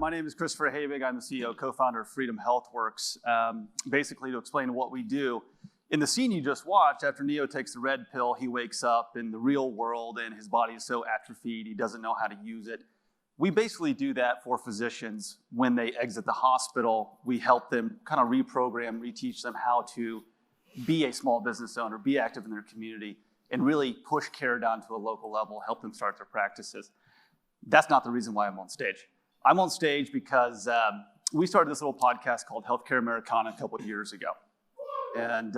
my name is Christopher Habig. I'm the CEO, co-founder of Freedom Healthworks. Basically, to explain what we do, in the scene you just watched, after Neo takes the red pill, he wakes up in the real world and his body is so atrophied, he doesn't know how to use it. We basically do that for physicians when they exit the hospital. We help them kind of reprogram, reteach them how to be a small business owner, be active in their community, and really push care down to a local level, help them start their practices. That's not the reason why I'm on stage. I'm on stage because we started this little podcast called Healthcare Americana a couple of years ago. And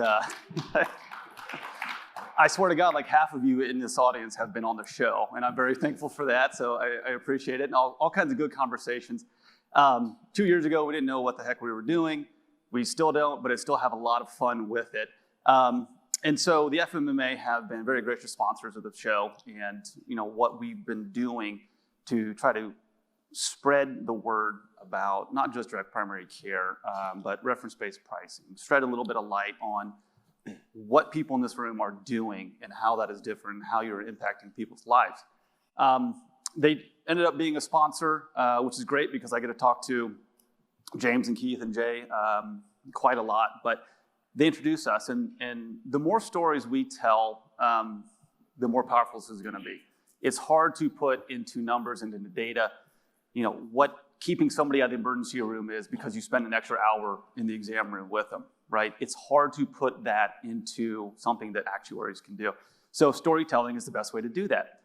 I swear to God, like half of you in this audience have been on the show, and I'm very thankful for that, so I appreciate it, and all kinds of good conversations. 2 years ago, we didn't know what the heck we were doing. We still don't, but I still have a lot of fun with it. And so the FMMA have been very gracious sponsors of the show, and what we've been doing to try to spread the word about not just direct primary care, but reference-based pricing, spread a little bit of light on what people in this room are doing and how that is different, and how you're impacting people's lives. They ended up being a sponsor, which is great because I get to talk to James and Keith and Jay quite a lot, but they introduce us, and the more stories we tell, the more powerful this is gonna be. It's hard to put into numbers and into data, what keeping somebody out of the emergency room is because you spend an extra hour in the exam room with them, right? It's hard to put that into something that actuaries can do. So storytelling is the best way to do that.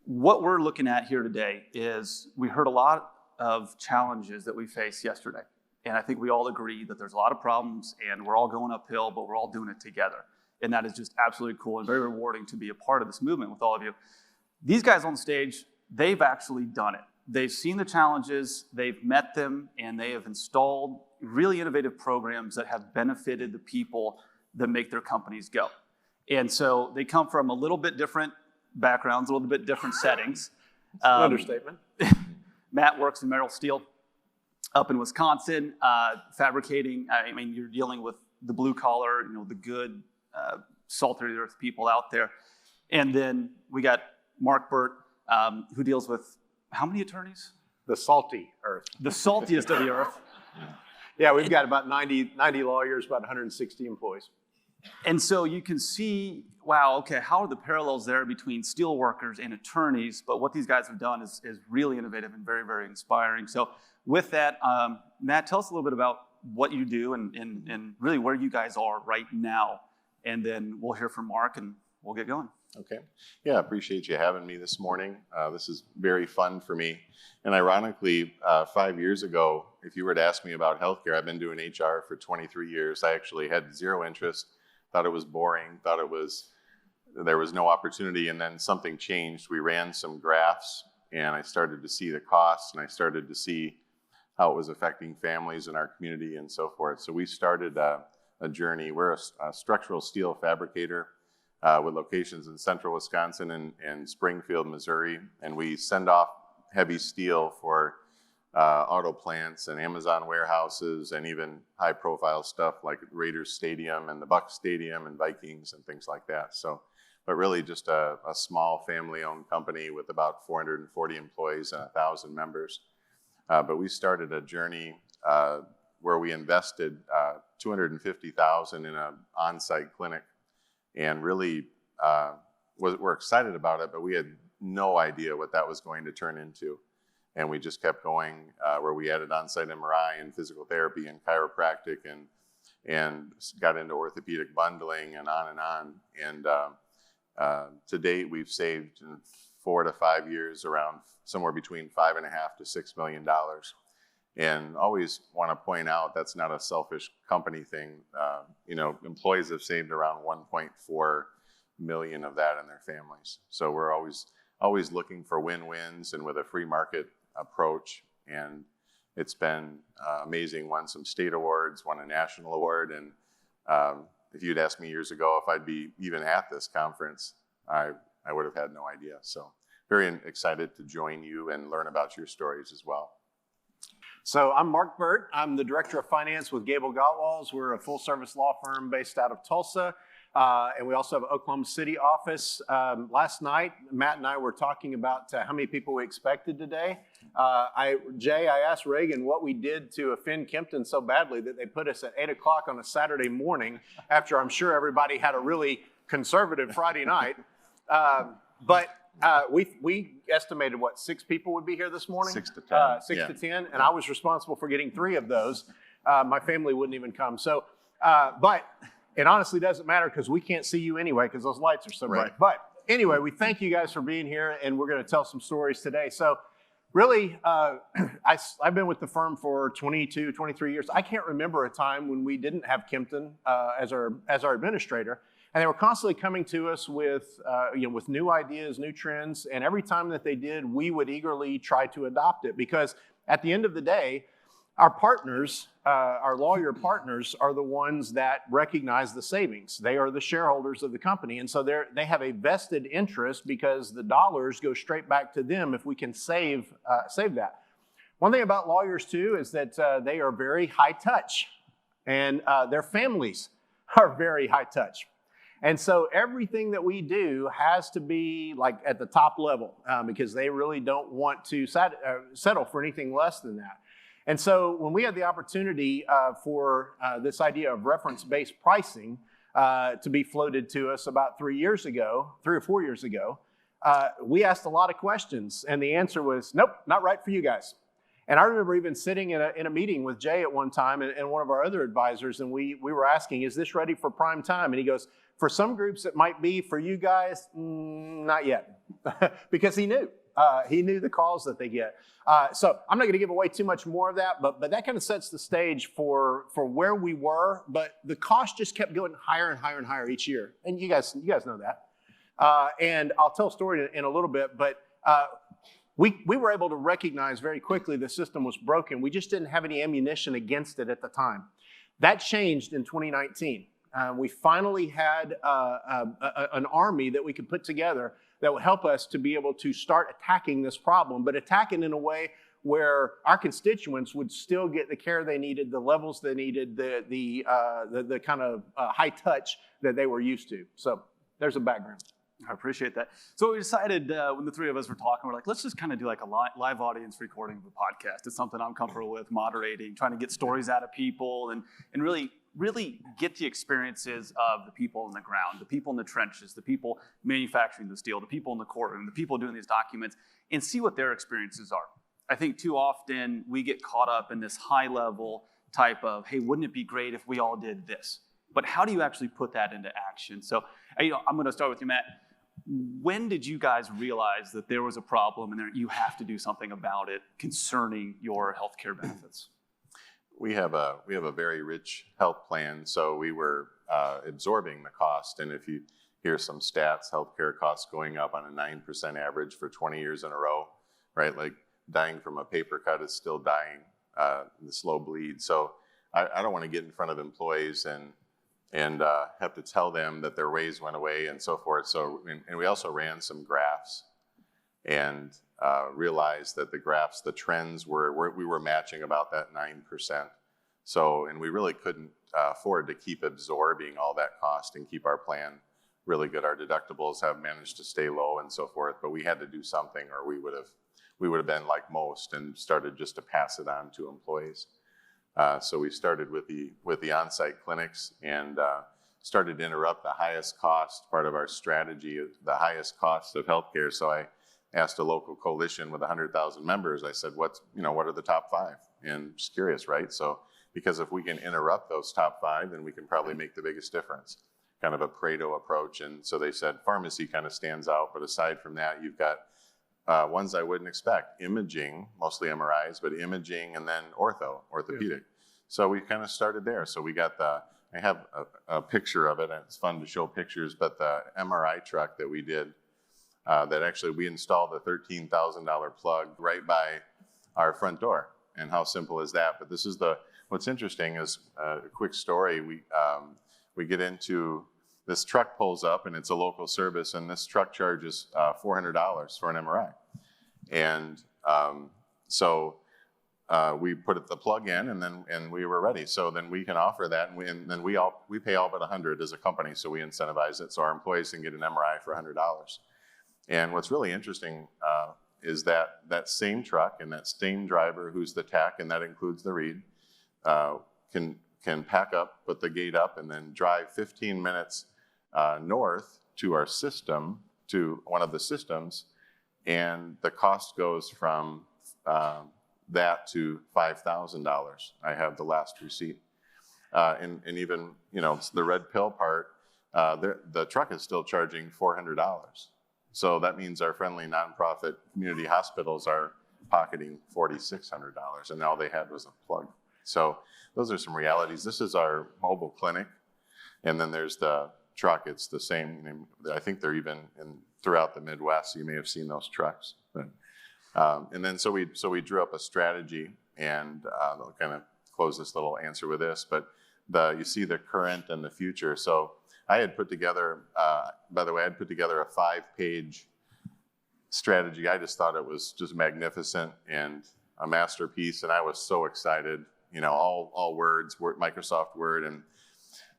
What we're looking at here today is we heard a lot of challenges that we faced yesterday. And I think we all agree that there's a lot of problems and we're all going uphill, but we're all doing it together. And that is just absolutely cool and very rewarding to be a part of this movement with all of you. These guys on stage, they've actually done it. They've seen the challenges, they've met them, and they have installed really innovative programs that have benefited the people that make their companies go. And so they come from a little bit different backgrounds, a little bit different settings. An understatement. Matt works in Merrill Steel up in Wisconsin, fabricating. I mean, you're dealing with the blue collar, the good, salt of the earth people out there. And then we got Mark Burt, who deals with how many attorneys? The salty earth. The saltiest of the earth. Yeah, we've got about 90 lawyers, about 160 employees. And so you can see, wow, okay, how are the parallels there between steel workers and attorneys? But what these guys have done is really innovative and very, very inspiring. So with that, Matt, tell us a little bit about what you do and really where you guys are right now. And then we'll hear from Mark and we'll get going. Okay. Yeah, I appreciate you having me this morning. This is very fun for me. And ironically, 5 years ago, if you were to ask me about healthcare, I've been doing HR for 23 years. I actually had zero interest, thought it was boring, thought there was no opportunity, and then something changed. We ran some graphs, and I started to see the costs, and I started to see how it was affecting families in our community and so forth. So we started a journey. We're a structural steel fabricator with locations in central Wisconsin and Springfield, Missouri, and we send off heavy steel for auto plants and Amazon warehouses and even high-profile stuff like Raiders Stadium and the Bucs Stadium and Vikings and things like that. So, but really just a small family-owned company with about 440 employees and 1,000 members. But we started a journey where we invested $250,000 in an on-site clinic. And really, we're excited about it, but we had no idea what that was going to turn into. And we just kept going, where we added on-site MRI and physical therapy and chiropractic and got into orthopedic bundling and on and on. And to date, we've saved in 4 to 5 years around somewhere between $5.5 to $6 million. And always want to point out that's not a selfish company thing. Employees have saved around 1.4 million of that in their families. So we're always looking for win-wins and with a free market approach. And it's been amazing. Won some state awards, won a national award. And if you'd asked me years ago if I'd be even at this conference, I would have had no idea. So very excited to join you and learn about your stories as well. So I'm Mark Burt. I'm the Director of Finance with Gable Gottwalls. We're a full-service law firm based out of Tulsa. And we also have an Oklahoma City office. Last night, Matt and I were talking about how many people we expected today. Jay, I asked Reagan what we did to offend Kempton so badly that they put us at 8 o'clock on a Saturday morning after I'm sure everybody had a really conservative Friday night. But we estimated, 6 people would be here this morning? 6 to 10. 6 to 10, and I was responsible for getting 3 of those. My family wouldn't even come. So, but it honestly doesn't matter because we can't see you anyway because those lights are so bright. Right. But anyway, we thank you guys for being here, and we're going to tell some stories today. So really, I've been with the firm for 22, 23 years. I can't remember a time when we didn't have Kempton as our administrator. And they were constantly coming to us with new ideas, new trends. And every time that they did, we would eagerly try to adopt it because at the end of the day, our partners, our lawyer partners, are the ones that recognize the savings. They are the shareholders of the company. And so they have a vested interest because the dollars go straight back to them if we can save that. One thing about lawyers, too, is that they are very high touch. And their families are very high touch. And so everything that we do has to be like at the top level because they really don't want to settle for anything less than that. And so when we had the opportunity for this idea of reference-based pricing to be floated to us about 3 or 4 years ago, we asked a lot of questions. And the answer was, nope, not right for you guys. And I remember even sitting in a meeting with Jay at one time and one of our other advisors, and we were asking, is this ready for prime time? And he goes, for some groups it might be, for you guys, not yet. Because he knew the calls that they get. So I'm not going to give away too much more of that, but that kind of sets the stage for where we were. But the cost just kept going higher and higher and higher each year. And you guys know that. And I'll tell a story in a little bit, but we were able to recognize very quickly the system was broken. We just didn't have any ammunition against it at the time. That changed in 2019. We finally had an army that we could put together that would help us to be able to start attacking this problem, but attacking in a way where our constituents would still get the care they needed, the levels they needed, the kind of high touch that they were used to. So there's a background. I appreciate that. So we decided when the 3 of us were talking, we're like, let's just kind of do like a live audience recording of a podcast. It's something I'm comfortable with, moderating, trying to get stories out of people and really get the experiences of the people on the ground, the people in the trenches, the people manufacturing the steel, the people in the courtroom, the people doing these documents, and see what their experiences are. I think too often we get caught up in this high level type of, hey, wouldn't it be great if we all did this? But how do you actually put that into action? So I'm going to start with you, Matt. When did you guys realize that there was a problem and that you have to do something about it concerning your healthcare benefits? We have a very rich health plan, so we were absorbing the cost. And if you hear some stats, healthcare costs going up on a 9% average for 20 years in a row, right? Like dying from a paper cut is still dying, the slow bleed. So I don't want to get in front of employees and have to tell them that their raise went away and so forth. So, and we also ran some graphs and realized that the trends we were matching about that 9%. So, and we really couldn't afford to keep absorbing all that cost and keep our plan really good. Our deductibles have managed to stay low and so forth, but we had to do something or we would have been like most and started just to pass it on to employees. So we started with the on-site clinics and started to interrupt the highest cost part of our strategy, the highest cost of healthcare. So I asked a local coalition with 100,000 members. I said, what are the top 5? And just curious, right? So because if we can interrupt those top 5, then we can probably make the biggest difference. Kind of a Pareto approach. And so they said pharmacy kind of stands out, but aside from that, you've got ones I wouldn't expect. Imaging, mostly MRIs, but imaging and then orthopedic. Yeah. So we kind of started there. So we got I have a picture of it, and it's fun to show pictures, but the MRI truck that we did, that actually we installed a $13,000 plug right by our front door. And how simple is that? But this is what's interesting is a quick story. We get into, this truck pulls up and it's a local service, and this truck charges $400 for an MRI. And so we put the plug in, and we were ready. So then we can offer that, and then we pay all but $100 as a company, so we incentivize it so our employees can get an MRI for $100. And what's really interesting is that same truck and that same driver who's the tech, and that includes the read, can pack up, put the gate up, and then drive 15 minutes north to our system, to one of the systems, and the cost goes from that to $5,000. I have the last receipt. And even, the red pill part, the truck is still charging $400. So that means our friendly nonprofit community hospitals are pocketing $4,600, and all they had was a plug. So those are some realities. This is our mobile clinic, and then there's the truck. It's the same. I think they're even throughout the Midwest. So you may have seen those trucks. And then so we drew up a strategy, and I'll kind of close this little answer with this. But you see the current and the future. So I had put together, by the way, I'd put together a 5-page strategy. I just thought it was just magnificent and a masterpiece, and I was so excited. All words, Microsoft Word, and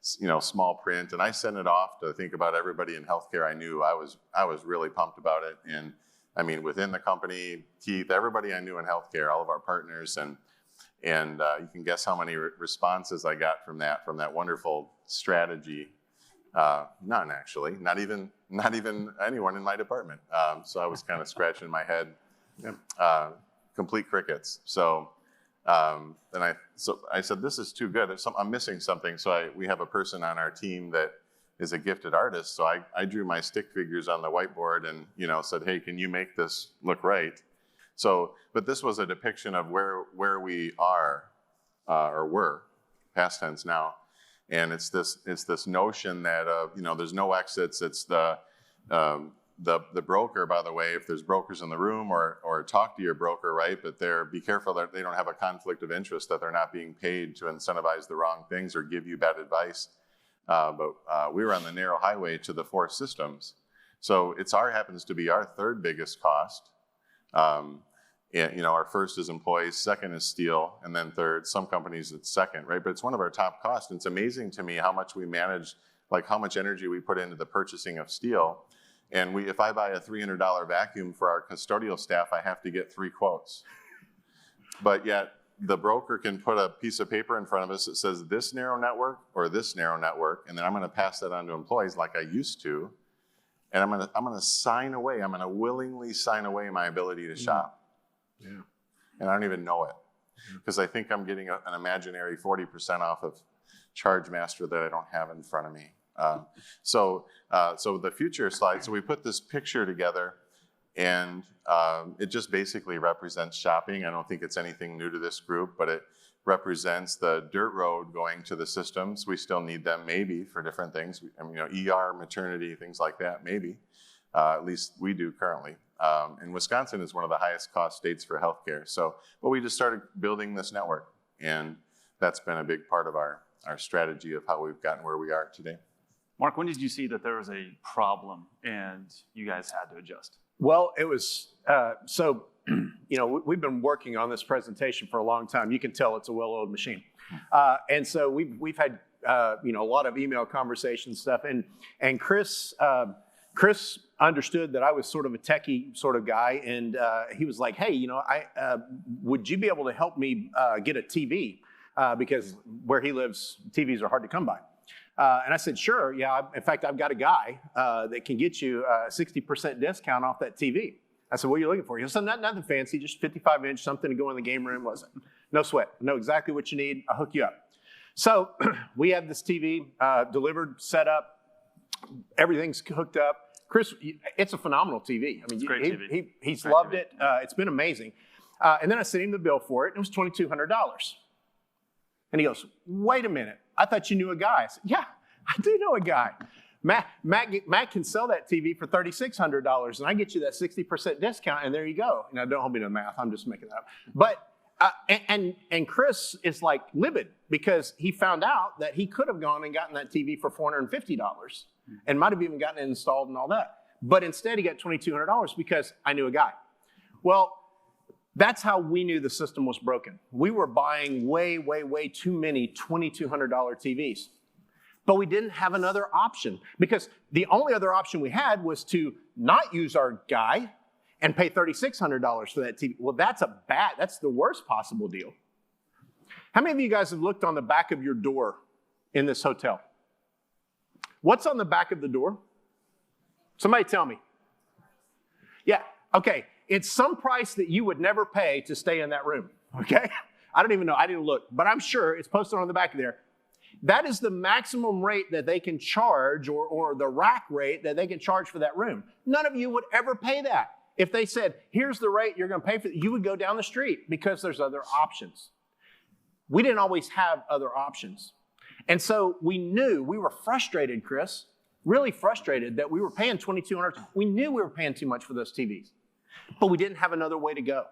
small print. And I sent it off to think about everybody in healthcare I knew. I was really pumped about it, and I mean, within the company, Keith, everybody I knew in healthcare, all of our partners, and you can guess how many responses I got from that wonderful strategy. None, actually, not even anyone in my department. So I was kind of scratching my head, complete crickets. So then I said, this is too good. I'm missing something. So we have a person on our team that is a gifted artist. So I drew my stick figures on the whiteboard and, said, hey, can you make this look right? So, but this was a depiction of where we are, or were, past tense now. And it's this notion that, there's no exits. It's the broker, by the way, if there's brokers in the room, or talk to your broker, right? But be careful that they don't have a conflict of interest, that they're not being paid to incentivize the wrong things or give you bad advice. But we were on the narrow highway to the 4 systems. So happens to be our 3rd biggest cost. Our first is employees, second is steel, and then third. Some companies it's second, right? But it's one of our top costs. And it's amazing to me how much we manage, like how much energy we put into the purchasing of steel. And if I buy a $300 vacuum for our custodial staff, I have to get 3 quotes. But yet the broker can put a piece of paper in front of us that says this narrow network or this narrow network, and then I'm going to pass that on to employees like I used to, and I'm going to sign away. I'm going to willingly sign away my ability to shop. Yeah. And I don't even know it, because I think I'm getting an imaginary 40% off of ChargeMaster that I don't have in front of me. So the future slide. So we put this picture together, and it just basically represents shopping. I don't think it's anything new to this group, but it represents the dirt road going to the systems. We still need them maybe for different things. ER, maternity, things like that, maybe. At least we do currently. And Wisconsin is one of the highest cost states for healthcare. But we just started building this network, and that's been a big part of our strategy of how we've gotten where we are today. Mark, when did you see that there was a problem and you guys had to adjust? Well, it was, we've been working on this presentation for a long time. You can tell it's a well-oiled machine. And so we've had, a lot of email conversations stuff. And Chris understood that I was sort of a techie sort of guy. And he was like, hey, would you be able to help me get a TV? Because where he lives, TVs are hard to come by. And I said, sure, yeah. In fact, I've got a guy that can get you a 60% discount off that TV. I said, what are you looking for? He said, nothing fancy, just 55-inch, something to go in the game room. Was it? No sweat. I know exactly what you need. I'll hook you up. So we had this TV delivered, set up. Everything's hooked up. Chris, it's a phenomenal TV. I mean, great TV. He's loved it. It's been amazing. And then I sent him the bill for it. It was $2,200. And he goes, wait a minute. I thought you knew a guy. I said, yeah, I do know a guy. Matt can sell that TV for $3,600, and I get you that 60% discount, and there you go. Now, don't hold me to the math. I'm just making that up. But and Chris is like livid because he found out that he could have gone and gotten that TV for $450 and might have even gotten it installed and all that. But instead, he got $2,200 because I knew a guy. Well, That's how we knew the system was broken. We were buying way, way, way too many $2,200 TVs. But we didn't have another option because the only other option we had was to not use our guy and pay $3,600 for that TV. Well, that's the worst possible deal. How many of you guys have looked on the back of your door in this hotel? What's on the back of the door? Somebody tell me. Yeah, okay. It's some price that you would never pay to stay in that room, okay? I don't even know, I didn't look, but I'm sure it's posted on the back of there. That is the maximum rate that they can charge or the rack rate that they can charge for that room. None of you would ever pay that. If they said, here's the rate you're gonna pay for it, you would go down the street because there's other options. We didn't always have other options. And so we knew, we were frustrated, Chris, really frustrated that we were paying $2,200. We knew we were paying too much for those TVs, but we didn't have another way to go.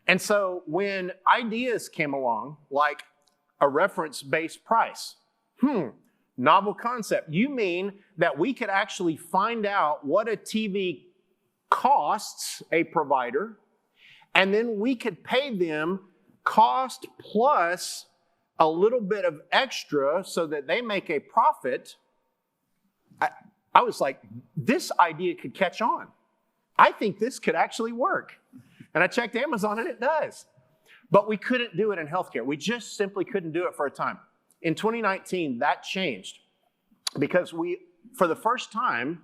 And so when ideas came along, like a reference-based price, novel concept. You mean that we could actually find out what a TV costs a provider, and then we could pay them cost plus a little bit of extra so that they make a profit. I was like, this idea could catch on. I think this could actually work. And I checked Amazon and it does. But we couldn't do it in healthcare. We just simply couldn't do it for a time. In 2019, that changed because we, for the first time,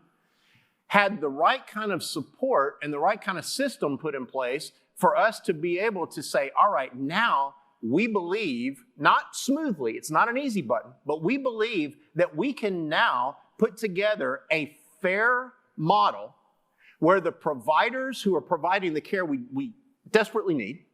had the right kind of support and the right kind of system put in place for us to be able to say, all right, now we believe, not smoothly, it's not an easy button, but we believe that we can now put together a fair model where the providers who are providing the care we desperately need,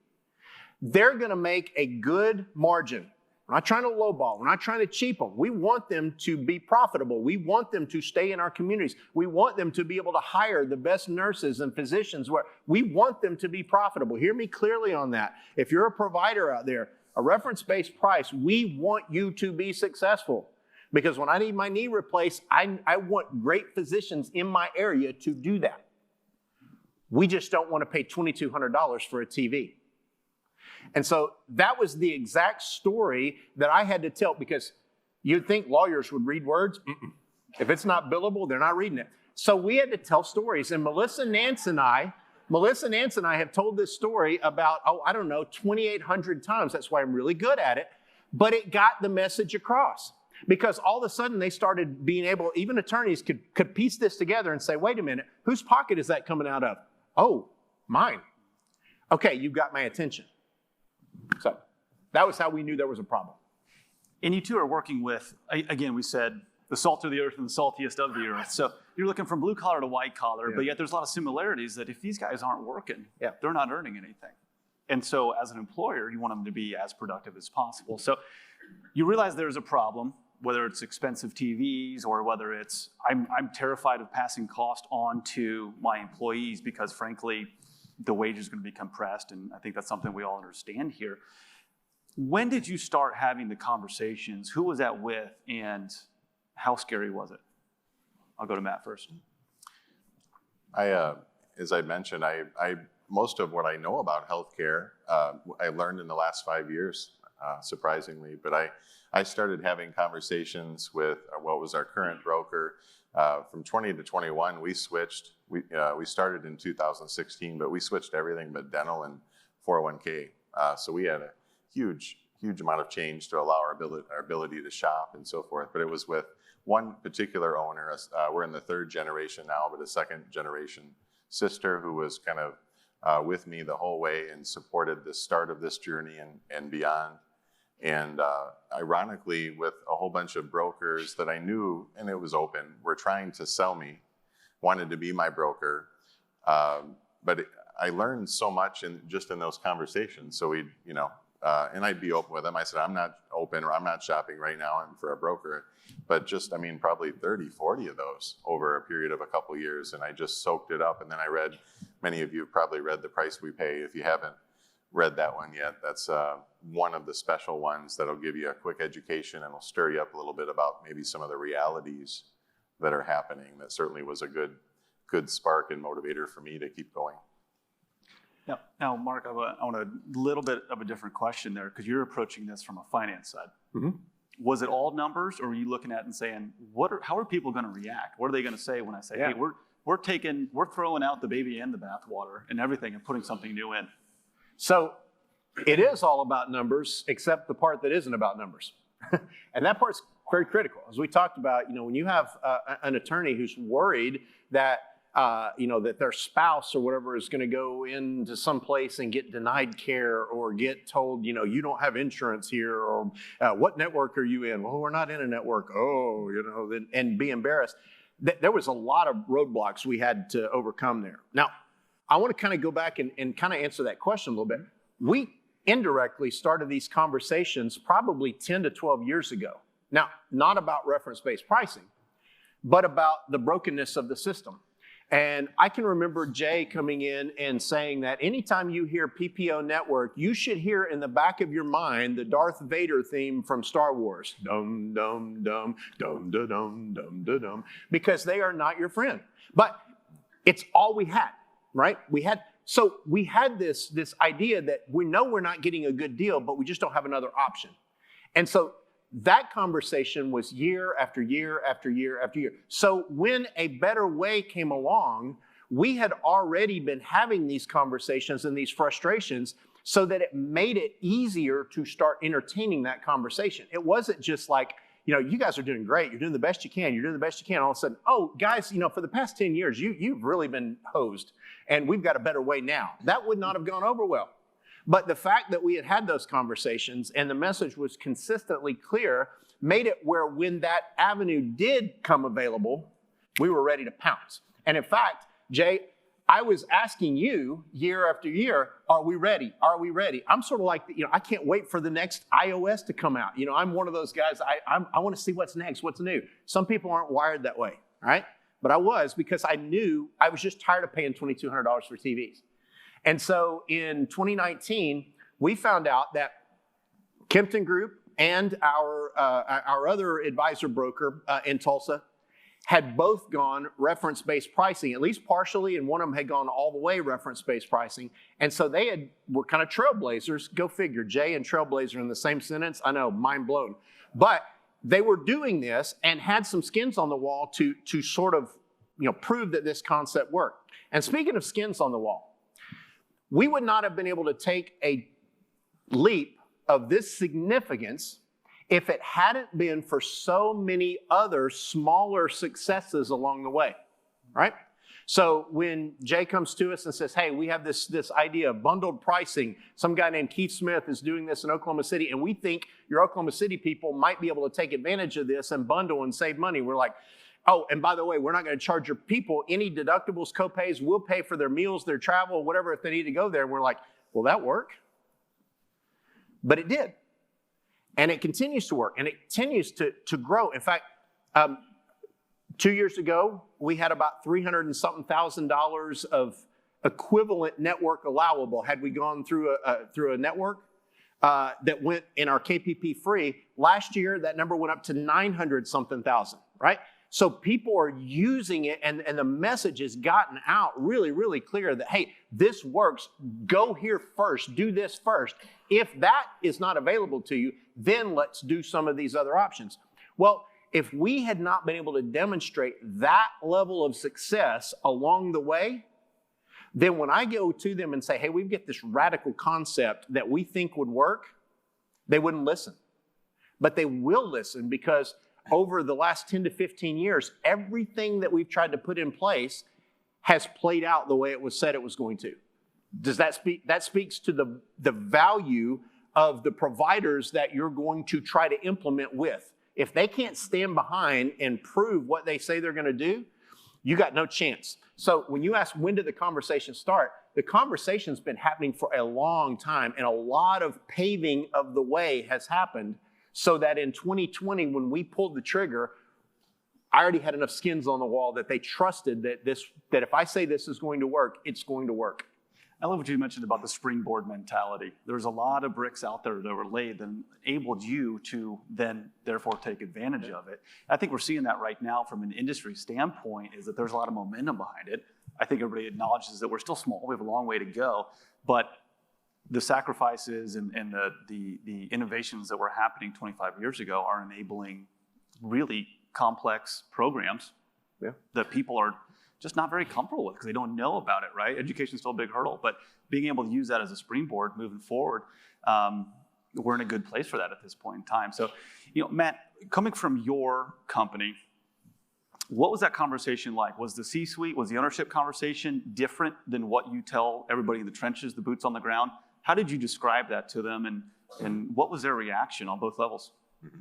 they're gonna make a good margin. We're not trying to lowball. We're not trying to cheap them. We want them to be profitable. We want them to stay in our communities. We want them to be able to hire the best nurses and physicians. We want them to be profitable. Hear me clearly on that. If you're a provider out there, a reference-based price, we want you to be successful. Because when I need my knee replaced, I want great physicians in my area to do that. We just don't want to pay $2,200 for a TV. And so that was the exact story that I had to tell, because you'd think lawyers would read words. If it's not billable, they're not reading it. So we had to tell stories. And Melissa, Nance, and I have told this story about, 2,800 times. That's why I'm really good at it. But it got the message across. Because all of a sudden they started being able, even attorneys could piece this together and say, wait a minute, whose pocket is that coming out of? Oh, mine. Okay, you've got my attention. So that was how we knew there was a problem. And you two are working with, again, we said the salt of the earth and the saltiest of the earth. So you're looking from blue collar to white collar, but yet there's a lot of similarities that if these guys aren't working, they're not earning anything. And so as an employer, you want them to be as productive as possible. So you realize there's a problem, whether it's expensive TVs or whether it's, I'm terrified of passing cost on to my employees because frankly, the wage is going to be compressed, and I think that's something we all understand here. When did you start having the conversations? Who was that with, and how scary was it? I'll go to Matt first. As I mentioned, most of what I know about healthcare, I learned in the last 5 years, surprisingly. But I started having conversations with what was our current broker. From 20 to 21, we switched. We started in 2016, but we switched everything but dental and 401k. So we had a huge amount of change to allow our ability to shop and so forth. But it was with one particular owner. We're in the third generation now, but a second generation sister who was kind of with me the whole way and supported the start of this journey and beyond. And ironically, with a whole bunch of brokers that I knew, and it was open, were trying to sell me, wanted to be my broker. But I learned so much just in those conversations. So and I'd be open with them. I said, I'm not open or I'm not shopping right now and for a broker. But probably 30, 40 of those over a period of a couple years. And I just soaked it up. And then I read, many of you have probably read The Price We Pay. If you haven't read that one yet, that's one of the special ones that'll give you a quick education and will stir you up a little bit about maybe some of the realities that are happening. That certainly was a good spark and motivator for me to keep going. Now, Mark, I want a little bit of a different question there, because you're approaching this from a finance side. Mm-hmm. Was it all numbers, or were you looking at it and saying, how are people going to react? What are they going to say when I say, hey, we're throwing out the baby and the bathwater and everything and putting something new in? So it is all about numbers, except the part that isn't about numbers. And that part's very critical. As we talked about, when you have an attorney who's worried that that their spouse or whatever is going to go into some place and get denied care, or get told, you don't have insurance here, or what network are you in? Well, we're not in a network. Oh, and be embarrassed. There was a lot of roadblocks we had to overcome there. Now, I want to kind of go back and kind of answer that question a little bit. We indirectly started these conversations probably 10 to 12 years ago. Now, not about reference-based pricing, but about the brokenness of the system. And I can remember Jay coming in and saying that anytime you hear PPO network, you should hear in the back of your mind the Darth Vader theme from Star Wars. Dum, dum, dum, dum, da, dum, dum, da, dum. Because they are not your friend. But it's all we had, right? We had this idea that we know we're not getting a good deal, but we just don't have another option. And so that conversation was year after year after year after year. So when a better way came along, we had already been having these conversations and these frustrations, so that it made it easier to start entertaining that conversation. It wasn't just like, you guys are doing great. You're doing the best you can. You're doing the best you can. All of a sudden, oh, guys, for the past 10 years, you've really been hosed, and we've got a better way now. That would not have gone over well. But the fact that we had had those conversations and the message was consistently clear made it where when that avenue did come available, we were ready to pounce. And in fact, Jay, I was asking you year after year, are we ready? Are we ready? I'm sort of like, I can't wait for the next iOS to come out. I'm one of those guys, I want to see what's next, what's new. Some people aren't wired that way, right? But I was, because I knew I was just tired of paying $2,200 for TVs. And so in 2019, we found out that Kempton Group and our other advisor broker in Tulsa had both gone reference-based pricing, at least partially, and one of them had gone all the way reference-based pricing. And so they were kind of trailblazers. Go figure, Jay and trailblazer in the same sentence. I know, mind blown. But they were doing this and had some skins on the wall to sort of prove that this concept worked. And speaking of skins on the wall, we would not have been able to take a leap of this significance if it hadn't been for so many other smaller successes along the way, right? So when Jay comes to us and says, hey, we have this idea of bundled pricing. Some guy named Keith Smith is doing this in Oklahoma City, and we think your Oklahoma City people might be able to take advantage of this and bundle and save money. We're like, oh, and by the way, we're not going to charge your people any deductibles, copays. We'll pay for their meals, their travel, whatever, if they need to go there. And we're like, will that work? But it did. And it continues to work, and it continues to grow. In fact, 2 years ago, we had about $300 and something thousand of equivalent network allowable. Had we gone through a network that went in our KPP free, last year that number went up to 900 something thousand, right? So people are using it, and the message has gotten out really, really clear that, hey, this works. Go here first. Do this first. If that is not available to you, then let's do some of these other options. Well, if we had not been able to demonstrate that level of success along the way, then when I go to them and say, hey, we've got this radical concept that we think would work, they wouldn't listen. But they will listen, because over the last 10 to 15 years, everything that we've tried to put in place has played out the way it was said it was going to. Does that speak? That speaks to the value of the providers that you're going to try to implement with. If they can't stand behind and prove what they say they're going to do, you got no chance. So when you ask, when did the conversation start? The conversation's been happening for a long time, and a lot of paving of the way has happened, so that in 2020, when we pulled the trigger, I already had enough skins on the wall that they trusted that if I say this is going to work, it's going to work. I love what you mentioned about the springboard mentality. There's a lot of bricks out there that were laid that enabled you to then therefore take advantage of it. I think we're seeing that right now from an industry standpoint, is that there's a lot of momentum behind it. I think everybody acknowledges that we're still small. We have a long way to go, but the sacrifices and the innovations that were happening 25 years ago are enabling really complex programs that people are just not very comfortable with because they don't know about it, right? Education's still a big hurdle, but being able to use that as a springboard moving forward, we're in a good place for that at this point in time. So, Matt, coming from your company, what was that conversation like? Was the C-suite, was the ownership conversation different than what you tell everybody in the trenches, the boots on the ground? How did you describe that to them, and what was their reaction on both levels? Mm-hmm.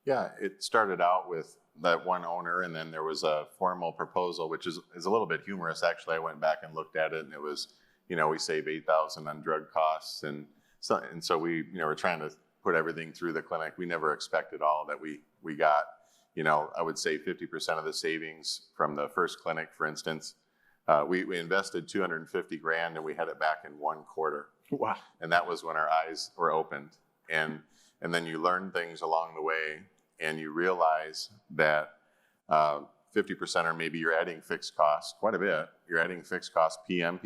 Yeah, it started out with that one owner, and then there was a formal proposal, which is a little bit humorous. Actually, I went back and looked at it, and it was, we save $8,000 on drug costs, and so we, we're trying to put everything through the clinic. We never expected all that we got. I would say 50% of the savings from the first clinic, for instance, we invested $250,000 and we had it back in 1 quarter. Wow! And that was when our eyes were opened, and then you learn things along the way, and you realize that 50%, or maybe you're adding fixed costs quite a bit. You're adding fixed costs PM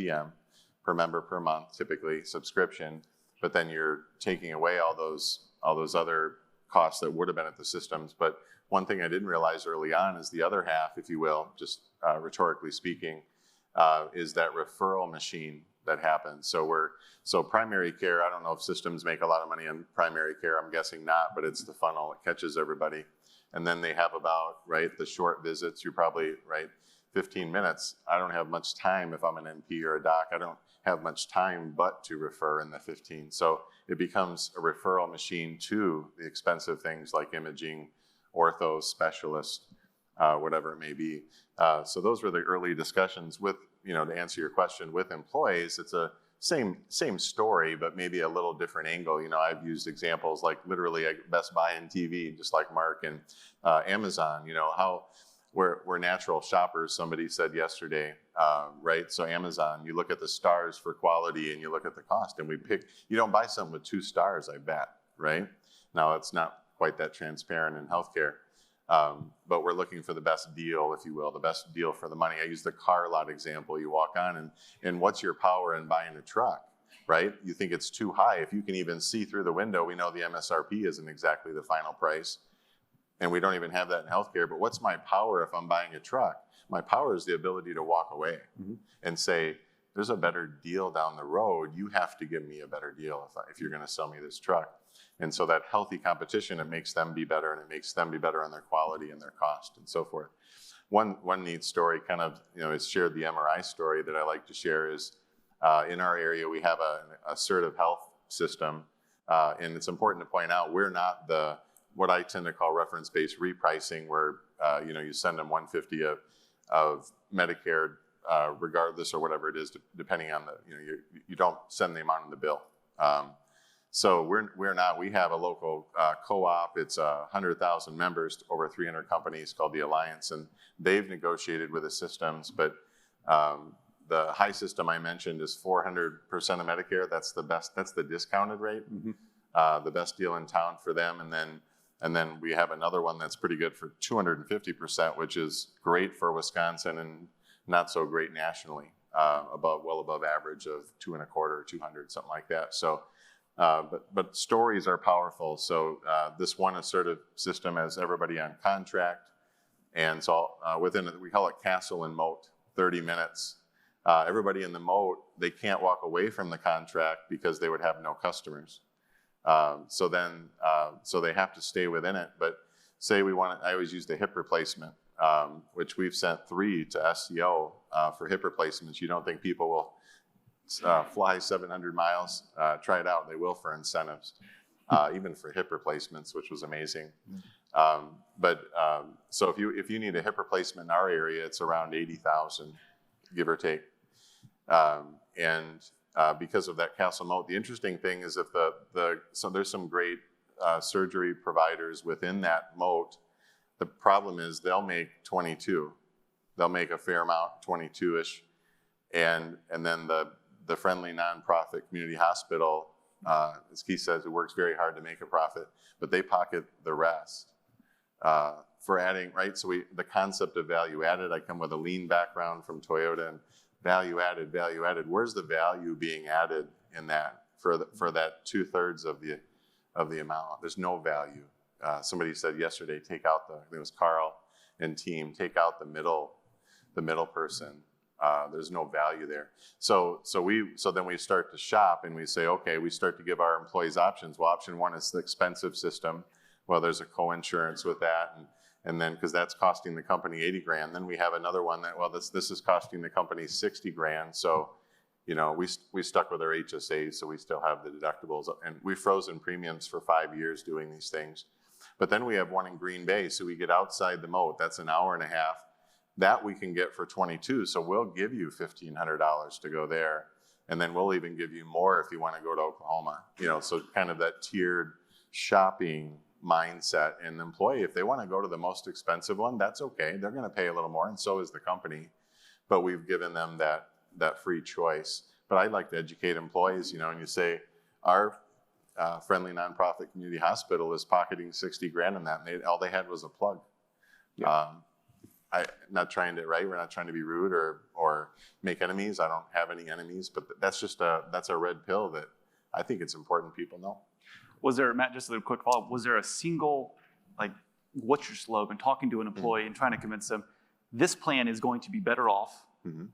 per member per month, typically subscription, but then you're taking away all those other costs that would have been at the systems. But one thing I didn't realize early on is the other half, if you will, just rhetorically speaking, is that referral machine that happens. So primary care, I don't know if systems make a lot of money on primary care. I'm guessing not, but it's the funnel. It catches everybody. And then they have about, the short visits. You're probably, 15 minutes. I don't have much time if I'm an NP or a doc. I don't have much time but to refer in the 15. So it becomes a referral machine to the expensive things like imaging, ortho, specialist, whatever it may be. So those were the early discussions with, to answer your question, with employees. It's a same story, but maybe a little different angle. I've used examples like literally Best Buy and TV, just like Mark, and Amazon, how we're natural shoppers, somebody said yesterday, right? So Amazon, you look at the stars for quality and you look at the cost, and you don't buy something with 2 stars, I bet, right? Now, it's not quite that transparent in healthcare, but we're looking for the best deal, if you will, the best deal for the money. I use the car lot example. You walk on, and what's your power in buying a truck, right? You think it's too high. If you can even see through the window, we know the MSRP isn't exactly the final price, and we don't even have that in healthcare. But what's my power if I'm buying a truck? My power is the ability to walk away and say, there's a better deal down the road. You have to give me a better deal if you're going to sell me this truck. And so that healthy competition, it makes them be better, and it makes them be better on their quality and their cost and so forth. One neat story, kind of, is shared, the MRI story that I like to share is, in our area, we have an assertive health system. And it's important to point out, we're not what I tend to call reference-based repricing, where, you send them $150 of Medicare, regardless or whatever it is, depending on you don't send the amount in the bill. So we're not. We have a local co-op. It's 100,000 members, over 300 companies, called the Alliance, and they've negotiated with the systems. But the high system I mentioned is 400% of Medicare. That's the best. That's the discounted rate. The best deal in town for them. And then we have another one that's pretty good for 250%, which is great for Wisconsin and not so great nationally. Well above average of 2.25, 200, something like that. So. But stories are powerful. So this one assertive system has everybody on contract, and so we call it castle and moat, 30 minutes. Everybody in the moat, they can't walk away from the contract because they would have no customers. So they have to stay within it. But say I always use the hip replacement, which we've sent 3 to SCO for hip replacements. You don't think people will fly 700 miles, try it out. They will for incentives, even for hip replacements, which was amazing. So if you need a hip replacement in our area, it's around 80,000, give or take. Because of that castle moat, the interesting thing is if so there's some great surgery providers within that moat. The problem is they'll make 22. They'll make a fair amount, 22-ish, and then the friendly nonprofit community hospital, as Keith says, it works very hard to make a profit, but they pocket the rest, for adding, right? So the concept of value added, I come with a lean background from Toyota, and value added. Where's the value being added in that for that 2/3 of the amount? There's no value. Somebody said yesterday, take out I think it was Carl and team, take out the middle person. There's no value there. So then we start to shop and we say, okay, we start to give our employees options. Well, option one is the expensive system. Well, there's a co-insurance with that, and then because that's costing the company $80,000. Then we have another one that, well, this is costing the company $60,000. So, we stuck with our HSAs, so we still have the deductibles, and we've frozen premiums for 5 years doing these things. But then we have one in Green Bay, so we get outside the moat. That's an hour and a half. That we can get for $22,000. So we'll give you $1,500 to go there, and then we'll even give you more if you want to go to Oklahoma. So kind of that tiered shopping mindset. And the employee, if they want to go to the most expensive one, that's okay. They're going to pay a little more, and so is the company. But we've given them that free choice. But I'd like to educate employees, and you say, our friendly nonprofit community hospital is pocketing $60,000 in that, and all they had was a plug. Yeah. I'm not trying to, right? We're not trying to be rude or make enemies. I don't have any enemies, but that's a red pill that I think it's important people know. Was there, Matt, just a quick follow-up, was there a single, what's your slogan, talking to an employee and trying to convince them, this plan is going to be better off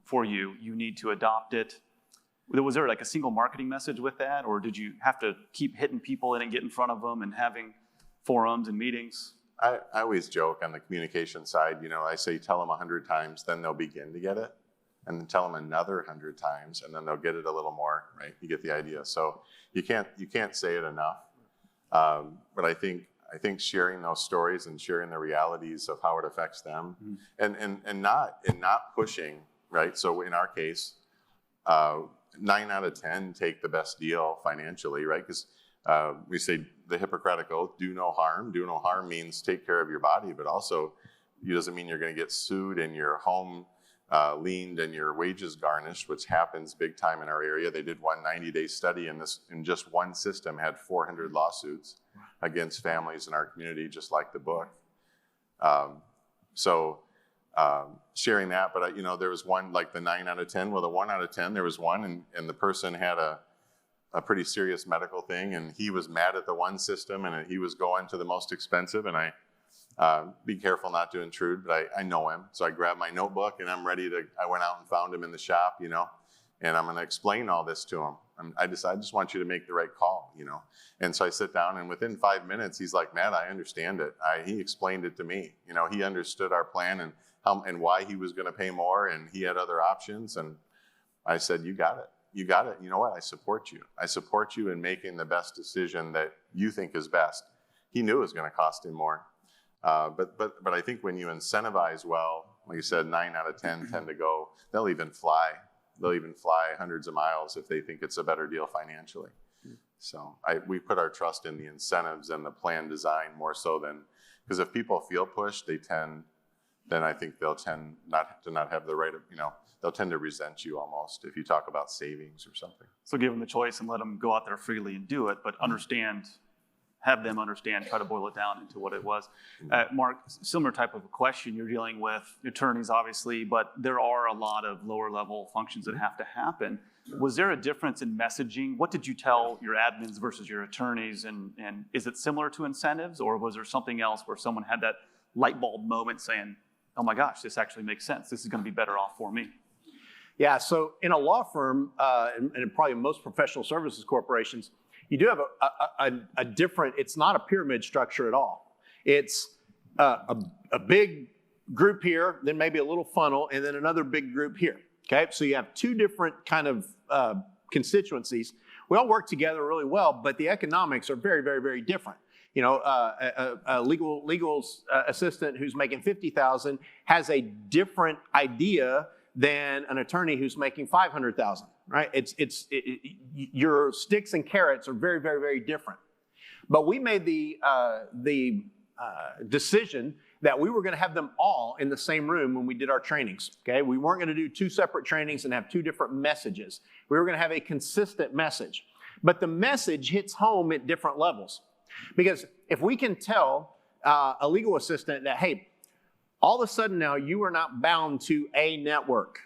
for you, you need to adopt it? Was there a single marketing message with that, or did you have to keep hitting people in and get in front of them and having forums and meetings? I always joke on the communication side, I say tell them 100 times, then they'll begin to get it. And then tell them another 100 times, and then they'll get it a little more, right? You get the idea. So you can't say it enough. But I think sharing those stories and sharing the realities of how it affects them, and not pushing, right? So in our case, 9 out of 10 take the best deal financially, right? Because we say the Hippocratic Oath, do no harm. Do no harm means take care of your body, but also it doesn't mean you're going to get sued and your home leaned and your wages garnished, which happens big time in our area. They did one 90-day study in just one system, had 400 lawsuits against families in our community, just like the book. Sharing that, but there was one, like the 9 out of 10, well, the 1 out of 10, there was one, and the person had a pretty serious medical thing, and he was mad at the one system, and he was going to the most expensive, and I be careful not to intrude, but I know him. So I grabbed my notebook and I went out and found him in the shop, and I'm going to explain all this to him. I just want you to make the right call, And so I sit down, and within 5 minutes, he's like, Matt, I understand it. He explained it to me. He understood our plan and how and why he was going to pay more, and he had other options. And I said, you got it. You got it. You know what? I support you. I support you in making the best decision that you think is best. He knew it was going to cost him more. But I think when you incentivize well, like you said, 9 out of 10 tend to go, they'll even fly hundreds of miles if they think it's a better deal financially. So we put our trust in the incentives and the plan design more so than, because if people feel pushed, then I think they'll tend not to have the right of, they'll tend to resent you almost if you talk about savings or something. So give them the choice and let them go out there freely and do it, but have them understand, try to boil it down into what it was. Mark, similar type of a question. You're dealing with attorneys, obviously, but there are a lot of lower level functions that have to happen. Was there a difference in messaging? What did you tell your admins versus your attorneys? And is it similar to incentives, or was there something else where someone had that light bulb moment saying, oh my gosh, this actually makes sense. This is going to be better off for me? Yeah, so in a law firm, and probably most professional services corporations, you do have a different, it's not a pyramid structure at all. It's a big group here, then maybe a little funnel, and then another big group here, okay? So you have two different kind of constituencies. We all work together really well, but the economics are very, very, very different. A legal assistant who's making $50,000 has a different idea than an attorney who's making $500,000, right? Your sticks and carrots are very, very, very different. But we made the decision that we were going to have them all in the same room when we did our trainings, okay? We weren't going to do two separate trainings and have two different messages. We were going to have a consistent message. But the message hits home at different levels. Because if we can tell a legal assistant that, hey, all of a sudden now you are not bound to a network.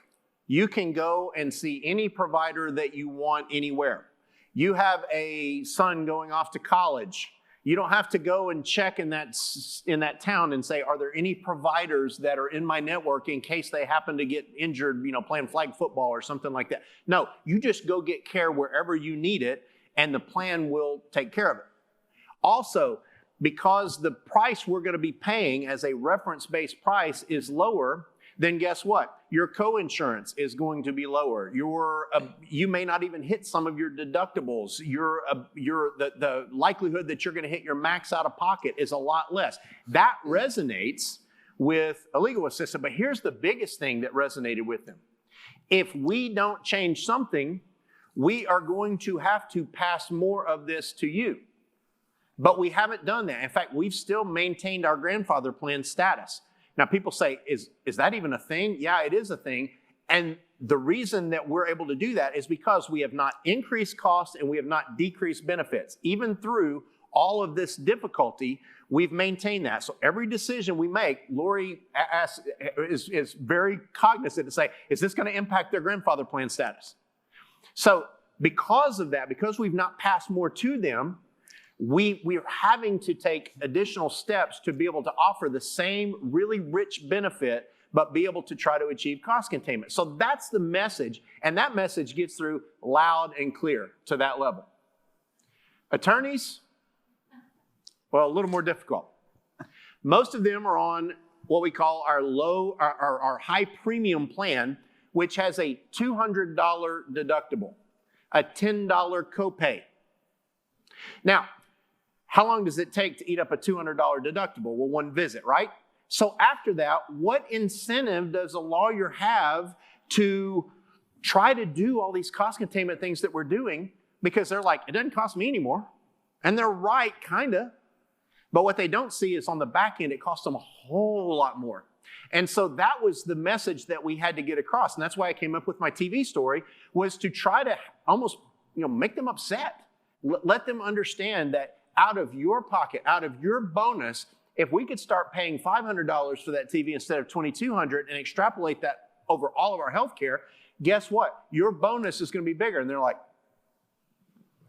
You can go and see any provider that you want anywhere. You have a son going off to college. You don't have to go and check in that town and say, are there any providers that are in my network in case they happen to get injured, playing flag football or something like that. No, you just go get care wherever you need it, and the plan will take care of it. Also, because the price we're going to be paying as a reference-based price is lower, then guess what? Your co-insurance is going to be lower. You may not even hit some of your deductibles. The likelihood that you're going to hit your max out of pocket is a lot less. That resonates with a legal assistant, but here's the biggest thing that resonated with them. If we don't change something, we are going to have to pass more of this to you. But we haven't done that. In fact, we've still maintained our grandfather plan status. Now, people say, is that even a thing? Yeah, it is a thing. And the reason that we're able to do that is because we have not increased costs and we have not decreased benefits. Even through all of this difficulty, we've maintained that. So every decision we make, Lori is very cognizant to say, is this going to impact their grandfather plan status? So because of that, because we've not passed more to them, we are having to take additional steps to be able to offer the same really rich benefit, but be able to try to achieve cost containment. So that's the message, and that message gets through loud and clear to that level. Attorneys, well, a little more difficult. Most of them are on what we call our high premium plan, which has a $200 deductible, a $10 copay. Now, how long does it take to eat up a $200 deductible? Well, one visit, right? So after that, what incentive does a lawyer have to try to do all these cost containment things that we're doing? Because they're like, it doesn't cost me anymore. And they're right, kind of. But what they don't see is on the back end, it costs them a whole lot more. And so that was the message that we had to get across. And that's why I came up with my TV story, was to try to almost make them upset. Let them understand that out of your pocket, out of your bonus, if we could start paying $500 for that TV instead of $2,200 and extrapolate that over all of our health care, guess what? Your bonus is going to be bigger. And they're like,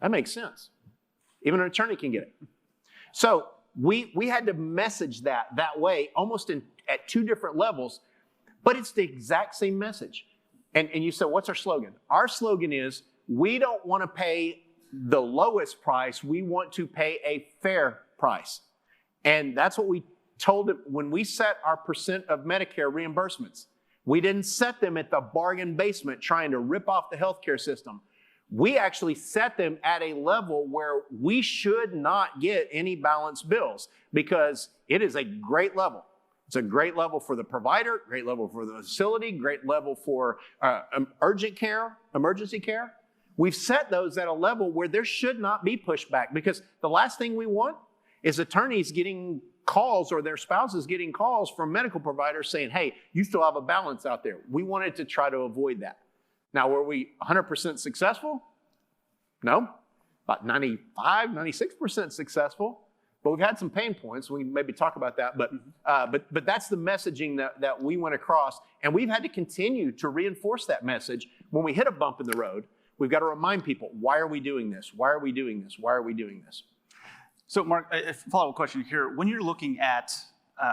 that makes sense. Even an attorney can get it. So we had to message that way, almost at two different levels, but it's the exact same message. And you said, what's our slogan? Our slogan is, we don't want to pay the lowest price, we want to pay a fair price. And that's what we told them when we set our percent of Medicare reimbursements. We didn't set them at the bargain basement trying to rip off the healthcare system. We actually set them at a level where we should not get any balanced bills, because it is a great level. It's a great level for the provider, great level for the facility, great level for urgent care, emergency care. We've set those at a level where there should not be pushback, because the last thing we want is attorneys getting calls or their spouses getting calls from medical providers saying, hey, you still have a balance out there. We wanted to try to avoid that. Now, were we 100% successful? No, about 95, 96% successful. But we've had some pain points. We can maybe talk about that. But that's the messaging that we went across. And we've had to continue to reinforce that message. When we hit a bump in the road, we've got to remind people, why are we doing this? Why are we doing this? Why are we doing this? So Mark, a follow-up question here. When you're looking at,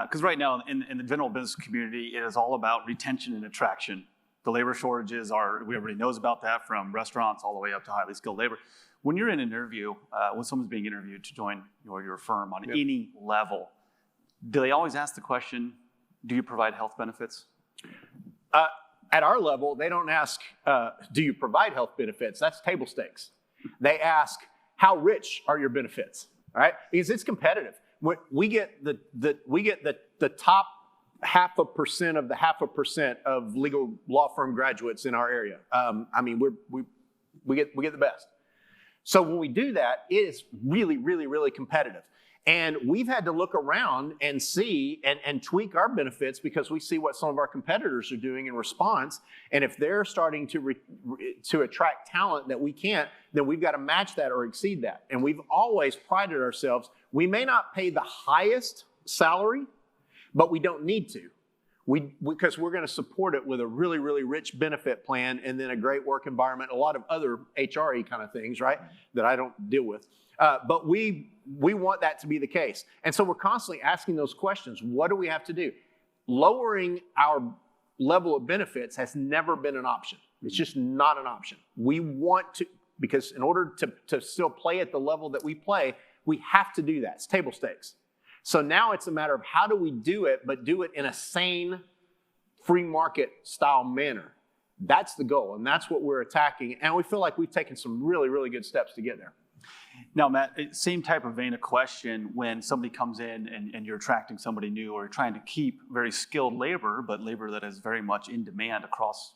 because right now in the general business community, it is all about retention and attraction. The labor shortages everybody knows about that, from restaurants all the way up to highly skilled labor. When you're in an interview, when someone's being interviewed to join your firm on any level, do they always ask the question, do you provide health benefits? At our level, they don't ask, do you provide health benefits? That's table stakes. They ask, how rich are your benefits? All right, because it's competitive. We get the top 0.5% of the 0.5% of legal law firm graduates in our area. We get the best. So when we do that, it is really, really, really competitive. And we've had to look around and see and tweak our benefits, because we see what some of our competitors are doing in response. And if they're starting to attract talent that we can't, then we've got to match that or exceed that. And we've always prided ourselves. We may not pay the highest salary, but we don't need to. Because we're going to support it with a really, really rich benefit plan and then a great work environment, a lot of other HRE kind of things, right, that I don't deal with. But we want that to be the case. And so we're constantly asking those questions. What do we have to do? Lowering our level of benefits has never been an option. It's just not an option. We want to, because in order to still play at the level that we play, we have to do that. It's table stakes. So now it's a matter of how do we do it, but do it in a sane, free market style manner. That's the goal, and that's what we're attacking. And we feel like we've taken some really, really good steps to get there. Now, Matt, same type of vein of question when somebody comes in and you're attracting somebody new or trying to keep very skilled labor, but labor that is very much in demand across,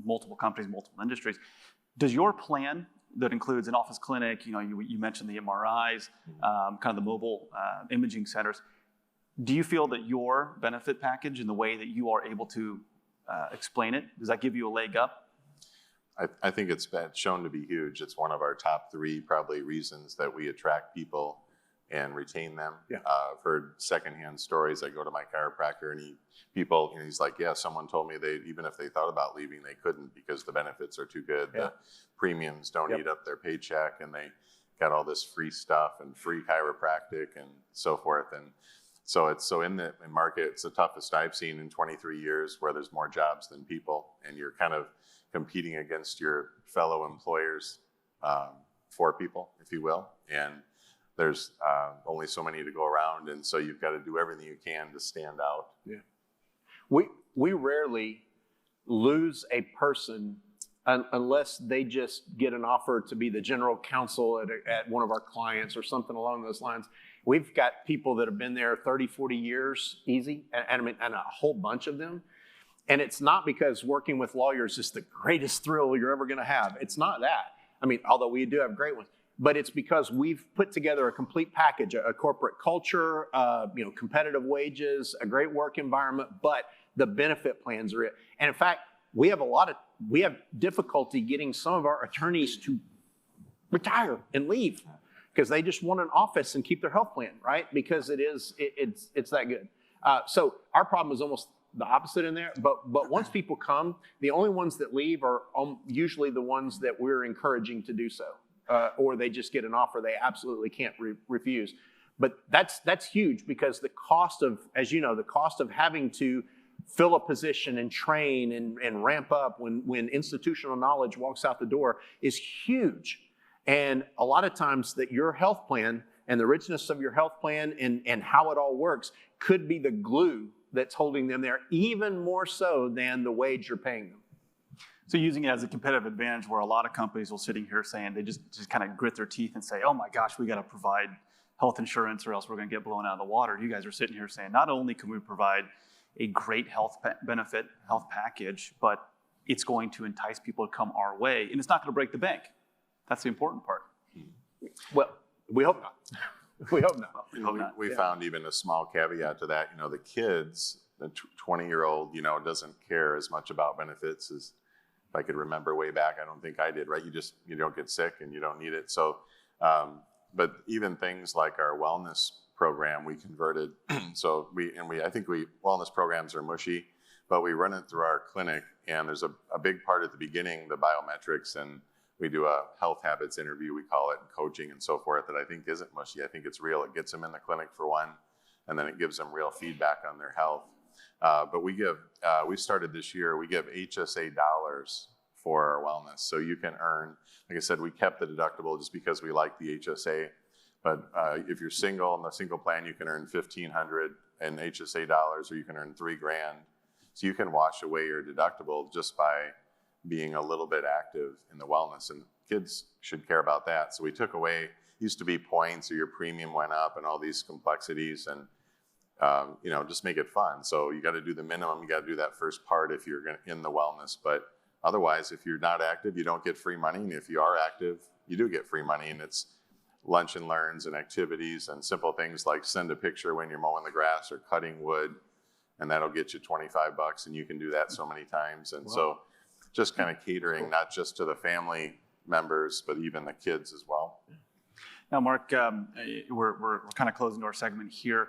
multiple companies, multiple industries. Does your plan that includes an office clinic, you mentioned the MRIs, kind of the mobile imaging centers. Do you feel that your benefit package and the way that you are able to explain it, does that give you a leg up? I think it's been shown to be huge. It's one of our top 3 probably reasons that we attract people and retain them. Yeah. I've heard secondhand stories. I go to my chiropractor and he's like, yeah, someone told me even if they thought about leaving, they couldn't because the benefits are too good. Yeah. The premiums don't eat up their paycheck, and they got all this free stuff and free chiropractic and so forth. And so in the market, it's the toughest I've seen in 23 years, where there's more jobs than people, and you're kind of competing against your fellow employers for people, if you will. And there's only so many to go around, and so you've got to do everything you can to stand out. Yeah. We rarely lose a person unless they just get an offer to be the general counsel at one of our clients or something along those lines. We've got people that have been there 30, 40 years easy, and a whole bunch of them. And it's not because working with lawyers is the greatest thrill you're ever going to have. It's not that. Although we do have great ones. But it's because we've put together a complete package, a corporate culture, competitive wages, a great work environment, but the benefit plans are it. And in fact, we have difficulty getting some of our attorneys to retire and leave because they just want an office and keep their health plan, right? Because it's that good. So our problem is almost the opposite in there. But once people come, the only ones that leave are usually the ones that we're encouraging to do so. Or they just get an offer they absolutely can't refuse. But that's huge, because the cost of, as you know, the cost of having to fill a position and train and ramp up when institutional knowledge walks out the door is huge. And a lot of times that your health plan and the richness of your health plan and how it all works could be the glue that's holding them there, even more so than the wage you're paying them. So using it as a competitive advantage, where a lot of companies will sitting here saying, they just kind of grit their teeth and say, oh my gosh, we got to provide health insurance or else we're going to get blown out of the water. You guys are sitting here saying, not only can we provide a great health package, but it's going to entice people to come our way, and it's not going to break the bank. That's the important part. Well, we hope not. We hope not. We found even a small caveat to that. The kids, the 20-year-old, doesn't care as much about benefits as, if I could remember way back, I don't think I did, right? You don't get sick and you don't need it. So, but even things like our wellness program, we converted. So I think wellness programs are mushy, but we run it through our clinic, and there's a big part at the beginning, the biometrics, and we do a health habits interview, we call it, and coaching and so forth, that I think isn't mushy. I think it's real. It gets them in the clinic for one, and then it gives them real feedback on their health. But we started this year, we give HSA dollars for our wellness. So you can earn, like I said, we kept the deductible just because we like the HSA. But if you're single, in the single plan, you can earn $1,500 in HSA dollars, or you can earn $3,000. So you can wash away your deductible just by being a little bit active in the wellness, and kids should care about that. So we took away, used to be points or your premium went up and all these complexities, and just make it fun. So you got to do the minimum, you got to do that first part if you're in the wellness, but otherwise, if you're not active, you don't get free money, and if you are active, you do get free money, and it's lunch and learns and activities and simple things like send a picture when you're mowing the grass or cutting wood, and that'll get you $25, and you can do that so many times. And so just kind of catering, not just to the family members, but even the kids as well. Now, Mark, we're kind of closing our segment here.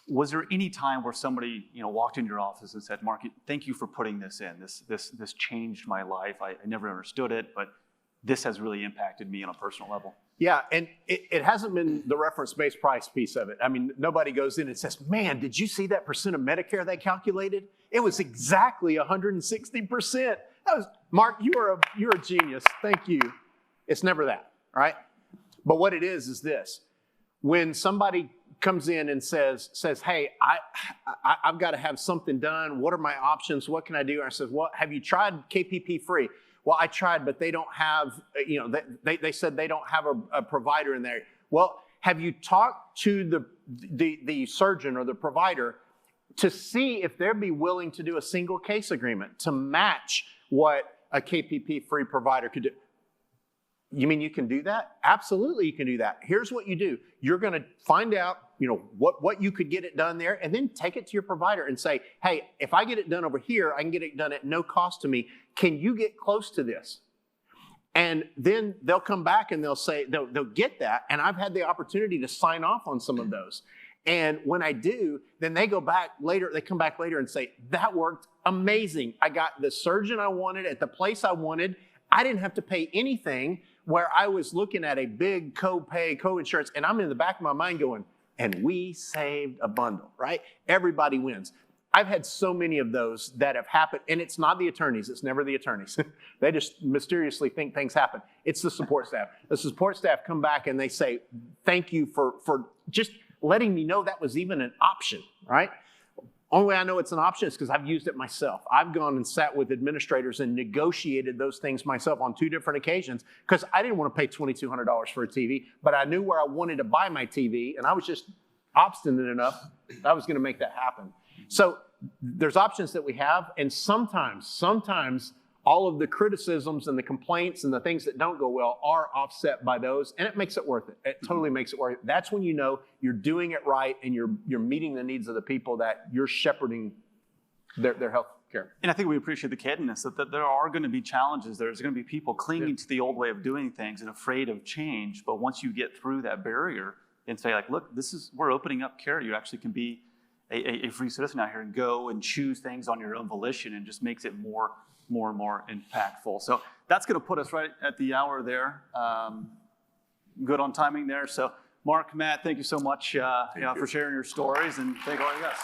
Was there any time where somebody, walked into your office and said, "Mark, thank you for putting this in. This changed my life. I never understood it, but this has really impacted me on a personal level"? Yeah, and it hasn't been the reference-based price piece of it. I mean, nobody goes in and says, "Man, did you see that percent of Medicare they calculated? It was exactly 160%. That was Mark. You're a genius. Thank you." It's never that, right? But what it is this: when somebody comes in and says, "Hey, I've got to have something done. What are my options? What can I do?" And I said, "Well, have you tried KPP free?" "Well, I tried, but they don't have, they said they don't have a provider in there." "Well, have you talked to the surgeon or the provider to see if they'd be willing to do a single case agreement to match what a KPP free provider could do?" "You mean you can do that?" "Absolutely, you can do that. Here's what you do. You're going to find out, what you could get it done there, and then take it to your provider and say, 'Hey, if I get it done over here, I can get it done at no cost to me. Can you get close to this?'" And then they'll come back and they'll say, they'll get that. And I've had the opportunity to sign off on some of those. And when I do, then they come back later and say, "That worked amazing. I got the surgeon I wanted at the place I wanted. I didn't have to pay anything," where I was looking at a big co-pay, co-insurance, and I'm in the back of my mind going, "And we saved a bundle," right? Everybody wins. I've had so many of those that have happened, and it's not the attorneys. It's never the attorneys. They just mysteriously think things happen. It's the support staff. The support staff come back and they say, "Thank you for just letting me know that was even an option," right? Only way I know it's an option is because I've used it myself. I've gone and sat with administrators and negotiated those things myself on 2 different occasions because I didn't want to pay $2,200 for a TV, but I knew where I wanted to buy my TV, and I was just obstinate enough that I was going to make that happen. So there's options that we have, and sometimes all of the criticisms and the complaints and the things that don't go well are offset by those, and it makes it worth it. It totally makes it worth it. That's when you know you're doing it right and you're meeting the needs of the people that you're shepherding their health care. And I think we appreciate the candidness that there are going to be challenges. There's going to be people clinging to the old way of doing things and afraid of change. But once you get through that barrier and say, like, "Look, we're opening up care. You actually can be a free citizen out here and go and choose things on your own volition," and just makes it more and more impactful. So that's going to put us right at the hour there. Good on timing there. So Mark, Matt, thank you so much for sharing your stories, and thank all you guys.